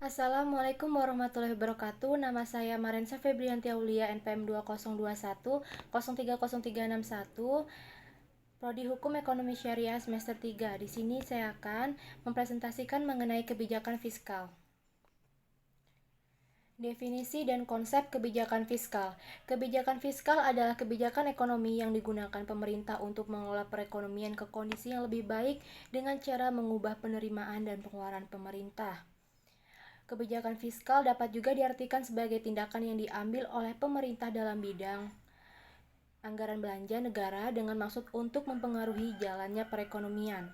Assalamualaikum warahmatullahi wabarakatuh. Nama saya Marensa Febrianti Aulia, NPM 2021 Prodi Hukum Ekonomi Syariah semester 3. Di sini saya akan mempresentasikan mengenai kebijakan fiskal. Definisi dan konsep kebijakan fiskal. Kebijakan fiskal adalah kebijakan ekonomi yang digunakan pemerintah untuk mengelola perekonomian ke kondisi yang lebih baik dengan cara mengubah penerimaan dan pengeluaran pemerintah. Kebijakan fiskal dapat juga diartikan sebagai tindakan yang diambil oleh pemerintah dalam bidang anggaran belanja negara dengan maksud untuk mempengaruhi jalannya perekonomian.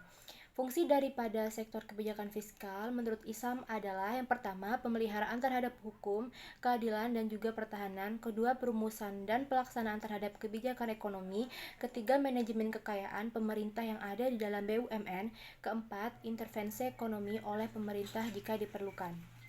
Fungsi daripada sektor kebijakan fiskal menurut Islam adalah yang pertama, pemeliharaan terhadap hukum, keadilan dan juga pertahanan, kedua, perumusan dan pelaksanaan terhadap kebijakan ekonomi, ketiga, manajemen kekayaan pemerintah yang ada di dalam BUMN, keempat, intervensi ekonomi oleh pemerintah jika diperlukan.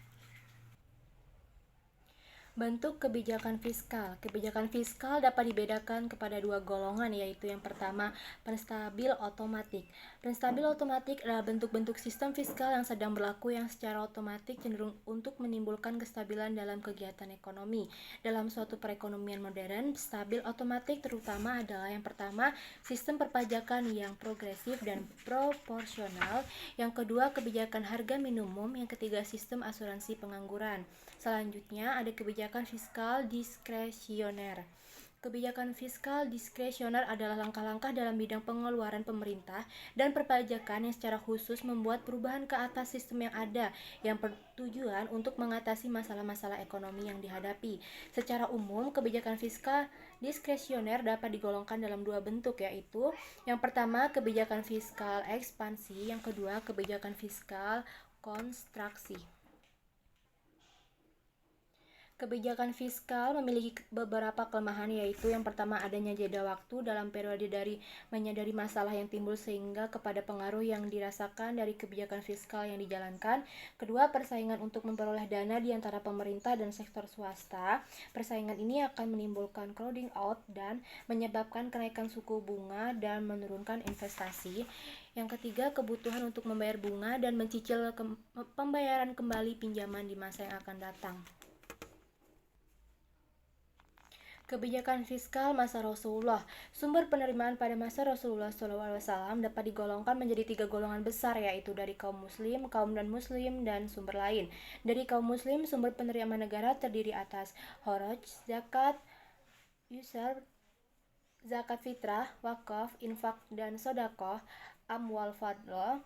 Bentuk kebijakan fiskal. Kebijakan fiskal dapat dibedakan kepada dua golongan, yaitu yang pertama, penstabil otomatik. Penstabil otomatik adalah bentuk-bentuk sistem fiskal yang sedang berlaku yang secara otomatis cenderung untuk menimbulkan kestabilan dalam kegiatan ekonomi. Dalam suatu perekonomian modern, stabil otomatik terutama adalah yang pertama, sistem perpajakan yang progresif dan proporsional, yang kedua, kebijakan harga minimum, yang ketiga, sistem asuransi pengangguran. Selanjutnya ada kebijakan fiskal diskresioner. Kebijakan fiskal diskresioner adalah langkah-langkah dalam bidang pengeluaran pemerintah dan perpajakan yang secara khusus membuat perubahan ke atas sistem yang ada yang bertujuan untuk mengatasi masalah-masalah ekonomi yang dihadapi. Secara umum, kebijakan fiskal diskresioner dapat digolongkan dalam dua bentuk, yaitu yang pertama, kebijakan fiskal ekspansi, yang kedua, kebijakan fiskal kontraksi. Kebijakan fiskal memiliki beberapa kelemahan, yaitu yang pertama, adanya jeda waktu dalam periode dari menyadari masalah yang timbul sehingga kepada pengaruh yang dirasakan dari kebijakan fiskal yang dijalankan. Kedua, persaingan untuk memperoleh dana di antara pemerintah dan sektor swasta. Persaingan ini akan menimbulkan crowding out dan menyebabkan kenaikan suku bunga dan menurunkan investasi. Yang ketiga, kebutuhan untuk membayar bunga dan mencicil pembayaran kembali pinjaman di masa yang akan datang. Kebijakan fiskal masa Rasulullah. Sumber penerimaan pada masa Rasulullah SAW dapat digolongkan menjadi tiga golongan besar, yaitu dari kaum muslim, kaum non-muslim, dan sumber lain. Dari kaum muslim, sumber penerimaan negara terdiri atas kharaj, zakat, yusar, zakat fitrah, wakaf, infak, dan sodakoh, amwal fadlo,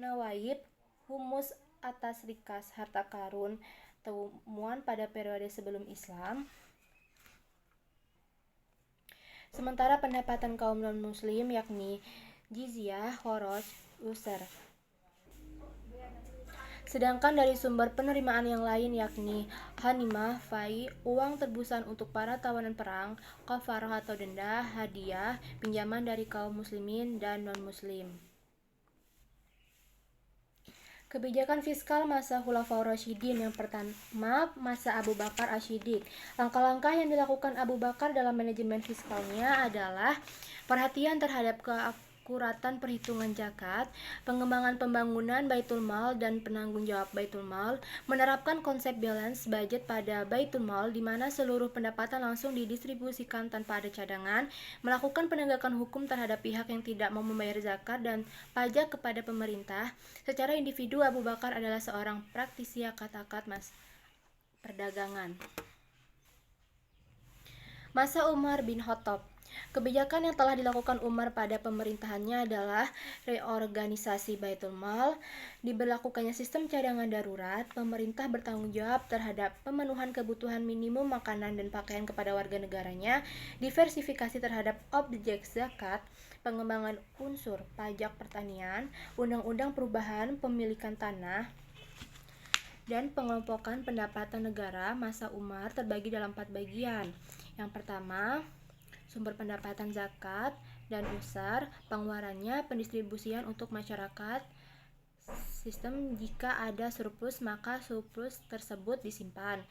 nawaib, humus atas rikas harta karun, temuan pada periode sebelum Islam. Sementara pendapatan kaum non-muslim yakni jizyah, kharaj, usr. Sedangkan dari sumber penerimaan yang lain yakni ghanimah, fai, uang tebusan untuk para tawanan perang, kafarah atau denda, hadiah, pinjaman dari kaum muslimin dan non-muslim. Kebijakan fiskal masa Khulafaur Rasyidin. Yang pertama, masa Abu Bakar Asy-Syiddiq. Langkah-langkah yang dilakukan Abu Bakar dalam manajemen fiskalnya adalah perhatian terhadap keakuratan perhitungan zakat, pengembangan pembangunan Baitul Mal dan penanggung jawab Baitul Mal, menerapkan konsep balance budget pada Baitul Mal di mana seluruh pendapatan langsung didistribusikan tanpa ada cadangan, melakukan penegakan hukum terhadap pihak yang tidak mau membayar zakat dan pajak kepada pemerintah. Secara individu, Abu Bakar adalah seorang praktisi akad perdagangan. Masa Umar bin Khattab. Kebijakan yang telah dilakukan Umar pada pemerintahannya adalah reorganisasi Baitul Mal, diberlakukannya sistem cadangan darurat, pemerintah bertanggung jawab terhadap pemenuhan kebutuhan minimum makanan dan pakaian kepada warga negaranya, diversifikasi terhadap objek zakat, pengembangan unsur pajak pertanian, undang-undang perubahan pemilikan tanah, dan pengelompokan pendapatan negara masa Umar terbagi dalam 4 bagian. Yang pertama, sumber pendapatan zakat dan usar, pengeluarannya, pendistribusian untuk masyarakat, sistem jika ada surplus maka surplus tersebut disimpan,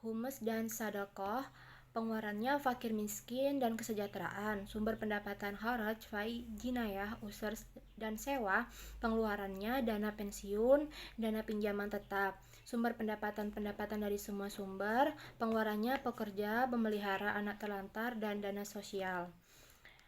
humus dan sedekah, Pengeluarannya fakir miskin dan kesejahteraan. Sumber pendapatan haraj, fai, jinayah, usur, dan sewa. Pengeluarannya dana pensiun, dana pinjaman tetap. Sumber pendapatan dari semua sumber. Pengeluarannya pekerja, memelihara anak terlantar, dan dana sosial.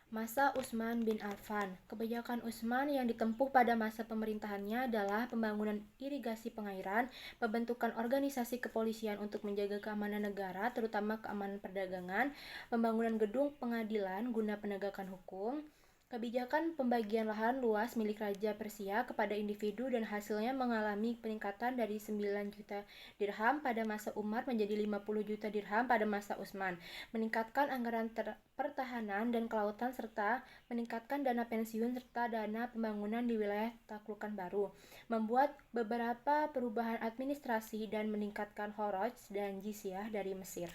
Masa Utsman bin Affan. Kebijakan Utsman yang ditempuh pada masa pemerintahannya adalah pembangunan irigasi pengairan, pembentukan organisasi kepolisian untuk menjaga keamanan negara, terutama keamanan perdagangan, pembangunan gedung pengadilan guna penegakan hukum, kebijakan pembagian lahan luas milik Raja Persia kepada individu dan hasilnya mengalami peningkatan dari 9 juta dirham pada masa Umar menjadi 50 juta dirham pada masa Utsman, meningkatkan anggaran pertahanan dan kelautan serta meningkatkan dana pensiun serta dana pembangunan di wilayah taklukan baru, membuat beberapa perubahan administrasi dan meningkatkan kharaj dan jizyah dari Mesir.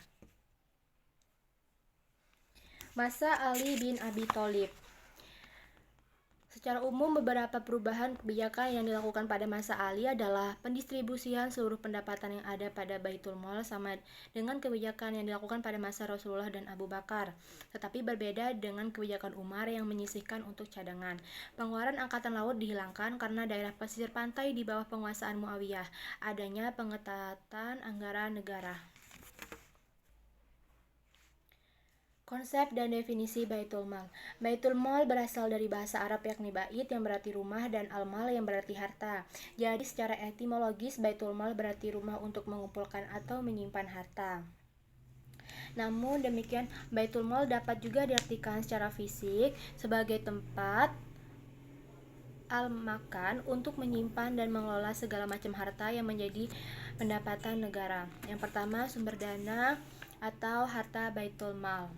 Masa Ali bin Abi Thalib. Secara umum, beberapa perubahan kebijakan yang dilakukan pada masa Ali adalah pendistribusian seluruh pendapatan yang ada pada Baitul Mal sama dengan kebijakan yang dilakukan pada masa Rasulullah dan Abu Bakar, tetapi berbeda dengan kebijakan Umar yang menyisihkan untuk cadangan. Pengeluaran angkatan laut dihilangkan karena daerah pesisir pantai di bawah penguasaan Muawiyah. Adanya pengetatan anggaran negara. Konsep dan definisi Baitul Mal. Baitul Mal berasal dari bahasa Arab yakni bait yang berarti rumah dan al-mal yang berarti harta. Jadi secara etimologis Baitul Mal berarti rumah untuk mengumpulkan atau menyimpan harta. Namun demikian, Baitul Mal dapat juga diartikan secara fisik sebagai tempat al-makan untuk menyimpan dan mengelola segala macam harta yang menjadi pendapatan negara. Yang pertama, sumber dana atau harta Baitul Mal.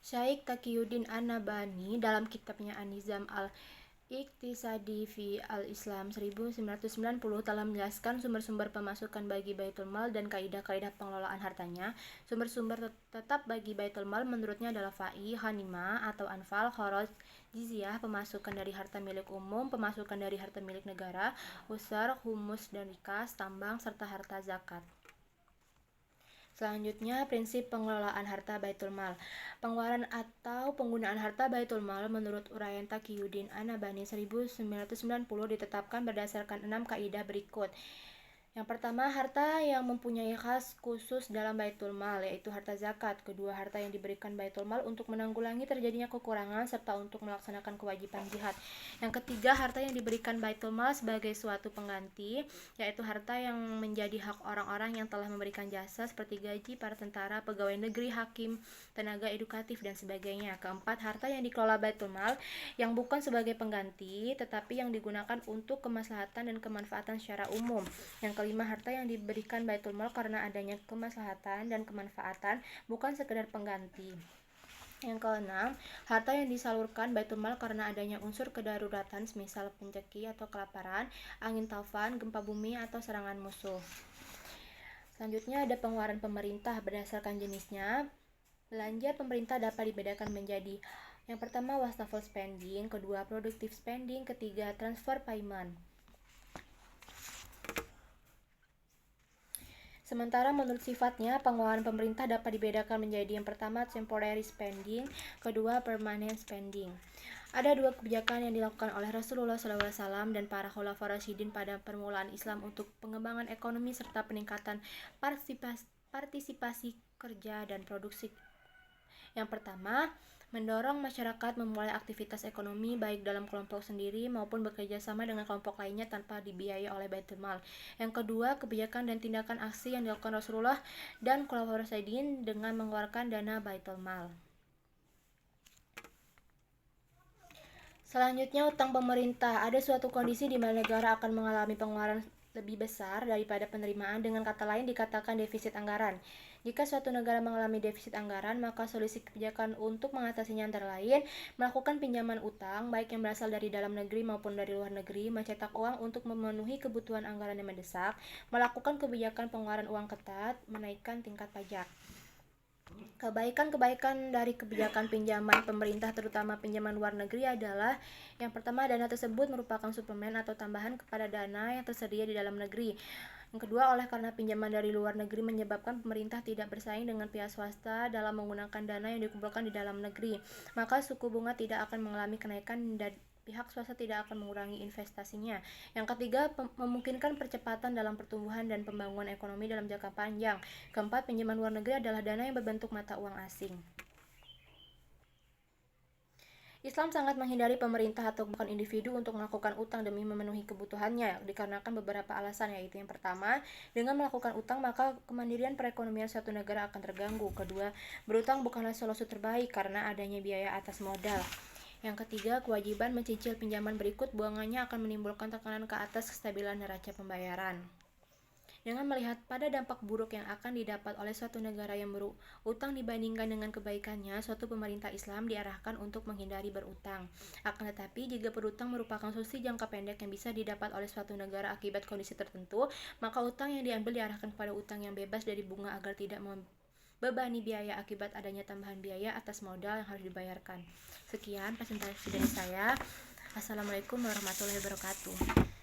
Syaikh Taqiyuddin An-Nabhani dalam kitabnya An-Nizam al-Iqtisadi fi al-Islam 1990 telah menjelaskan sumber-sumber pemasukan bagi Baitul Mal dan kaidah-kaidah pengelolaan hartanya. Sumber-sumber tetap bagi Baitul Mal menurutnya adalah fai, ghanimah atau anfal, kharaj, jizyah, pemasukan dari harta milik umum, pemasukan dari harta milik negara, usar, humus dan rikas, tambang, serta harta zakat. Selanjutnya, prinsip pengelolaan harta Baitul Mal. Pengeluaran atau penggunaan harta Baitul Mal menurut uraian Taqiyuddin An-Nabhani 1990 ditetapkan berdasarkan 6 kaidah berikut. Yang pertama, harta yang mempunyai khas khusus dalam Baitul Mal, yaitu harta zakat. Kedua, harta yang diberikan Baitul Mal untuk menanggulangi terjadinya kekurangan serta untuk melaksanakan kewajiban jihad. Yang ketiga, harta yang diberikan Baitul Mal sebagai suatu pengganti, yaitu harta yang menjadi hak orang-orang yang telah memberikan jasa seperti gaji para tentara, pegawai negeri, hakim, tenaga edukatif, dan sebagainya. Keempat, harta yang dikelola Baitul Mal yang bukan sebagai pengganti, tetapi yang digunakan untuk kemaslahatan dan kemanfaatan secara umum. Yang kelima, harta yang diberikan Baitul Mal karena adanya kemaslahatan dan kemanfaatan, bukan sekedar pengganti. Yang keenam, harta yang disalurkan Baitul Mal karena adanya unsur kedaruratan semisal penceki atau kelaparan, angin taufan, gempa bumi, atau serangan musuh. Selanjutnya ada pengeluaran pemerintah berdasarkan jenisnya. Belanja pemerintah dapat dibedakan menjadi yang pertama wastafel spending, kedua productive spending, ketiga transfer payment. Sementara menurut sifatnya, pengeluaran pemerintah dapat dibedakan menjadi yang pertama temporary spending, kedua permanent spending. Ada dua kebijakan yang dilakukan oleh Rasulullah SAW dan para khulafaur rasyidin pada permulaan Islam untuk pengembangan ekonomi serta peningkatan partisipasi kerja dan produksi. Yang pertama, mendorong masyarakat memulai aktivitas ekonomi baik dalam kelompok sendiri maupun bekerja sama dengan kelompok lainnya tanpa dibiayai oleh Baitul Mal. Yang kedua, kebijakan dan tindakan aksi yang dilakukan Rasulullah dan khulafaur rasyidin dengan mengeluarkan dana Baitul Mal. Selanjutnya, utang pemerintah. Ada suatu kondisi di mana negara akan mengalami pengeluaran lebih besar daripada penerimaan, dengan kata lain dikatakan defisit anggaran. Jika suatu negara mengalami defisit anggaran, maka solusi kebijakan untuk mengatasinya antara lain melakukan pinjaman utang, baik yang berasal dari dalam negeri maupun dari luar negeri, mencetak uang untuk memenuhi kebutuhan anggaran yang mendesak, melakukan kebijakan pengeluaran uang ketat, menaikkan tingkat pajak. Kebaikan-kebaikan dari kebijakan pinjaman pemerintah terutama pinjaman luar negeri adalah yang pertama, dana tersebut merupakan suplemen atau tambahan kepada dana yang tersedia di dalam negeri. Yang kedua, oleh karena pinjaman dari luar negeri menyebabkan pemerintah tidak bersaing dengan pihak swasta dalam menggunakan dana yang dikumpulkan di dalam negeri, maka suku bunga tidak akan mengalami kenaikan dan pihak swasta tidak akan mengurangi investasinya. Yang ketiga, memungkinkan percepatan dalam pertumbuhan dan pembangunan ekonomi dalam jangka panjang. Keempat, pinjaman luar negeri adalah dana yang berbentuk mata uang asing. Islam sangat menghindari pemerintah atau bukan individu untuk melakukan utang demi memenuhi kebutuhannya dikarenakan beberapa alasan, yaitu yang pertama, dengan melakukan utang maka kemandirian perekonomian suatu negara akan terganggu. Kedua, berutang bukanlah solusi terbaik karena adanya biaya atas modal. Yang ketiga, kewajiban mencicil pinjaman berikut buangannya akan menimbulkan tekanan ke atas kestabilan neraca pembayaran. Dengan melihat pada dampak buruk yang akan didapat oleh suatu negara yang berutang dibandingkan dengan kebaikannya, suatu pemerintah Islam diarahkan untuk menghindari berutang. Akan tetapi, jika berutang merupakan solusi jangka pendek yang bisa didapat oleh suatu negara akibat kondisi tertentu, maka utang yang diambil diarahkan kepada utang yang bebas dari bunga agar tidak membebani biaya akibat adanya tambahan biaya atas modal yang harus dibayarkan. Sekian presentasi dari saya. Assalamualaikum warahmatullahi wabarakatuh.